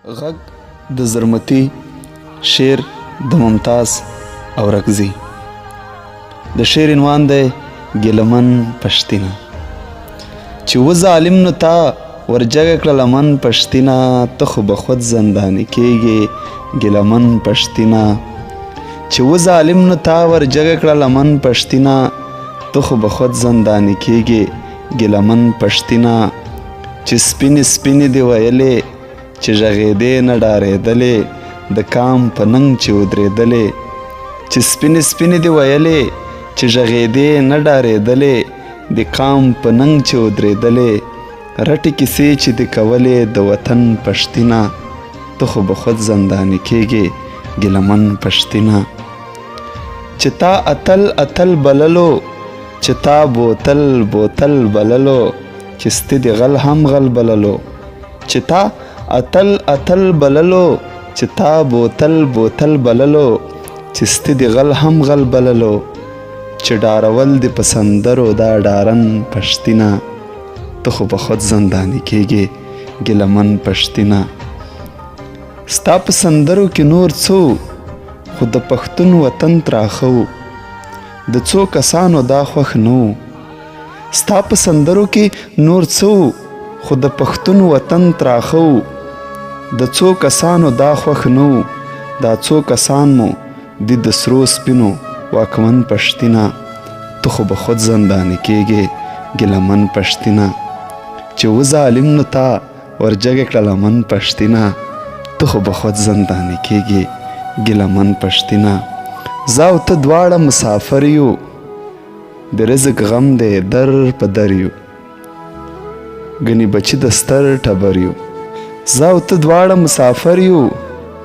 غږ د زرمتی، شعر د ممتاز اورکزئ. د شعر عنوان دی ګیلامن پشتنه. چې و ظالم نو تا ورجګه کړه لمن پشتنه، ته خو به خود زنداني کېږې ګیلامن پشتنه. چې و ظالم نو تا ورجګه کړه لمن پشتنه، ته خو به خود زنداني کېږې ګیلامن پشتنه. چې سپینې سپینې دې ویلې چې غږېدې نه ډارېدلې، د کام په ننګ چې ودرېدلې. چې سپینې سپینې دې ویلې چې غږېدې نه ډارېدلې، د کام په ننګ چې ودرېدلې. رټې کیسې چې دې کولې د وطن پشتنه، ته خو به خود زنداني کېږې ګیلامن پشتنه. چې تا اتل اتل بللو، چې تا بوتل بوتل بللو، چې ستې دې غل هم غل بللو. چې تا اتل اتل بللو، چې تا بوتل بوتل بللو، چې ستې دې غل هم غل بللو. چې ډارول دې په سندرو دا ډارن پشتنه، ته خو به خود زنداني کېږې ګیلامن پشتنه. ستا په سندرو کې نور څو، خو د پښتون وطن تراخه و، د څو کسانو دا خوښ نه و. ستا په سندرو کې نور څو، خو د پښتون وطن تراخه و، د څو کسانو دا خوښ نه و. دا څو کسان مو دي د سرو سپینو واکمن پشتنه، ته خو به خود زنداني کېږې ګیلامن پشتنه. چې و ظالم نو تا ورجګه کړه لمن پشتنه، ته خو به خود زنداني کېږې ګیلامن پشتنه. زه او ته دواړه مسافر یو، د رزق غم دی در په در یو، ګنې بچي د ستر ټبر یو. زه او ته دواړه مسافر یو،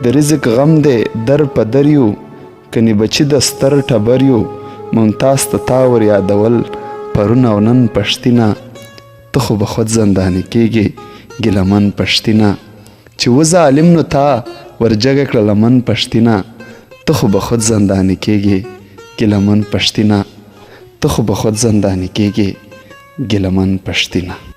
د رزق غم دی در په در یو، ګنې بچي د ستر ټبر یو. ممتاز ته تا ور یادول پرون او نن پشتنه، ته خو به خود زنداني کېږې ګیلامن پشتنه. چې و ظالم نو تا ورجګه کړه لمن پشتنه، ته خو به خود زنداني کېږې ګیلامن پشتنه، ته خو به خود زنداني کېږې ګیلامن پشتنه.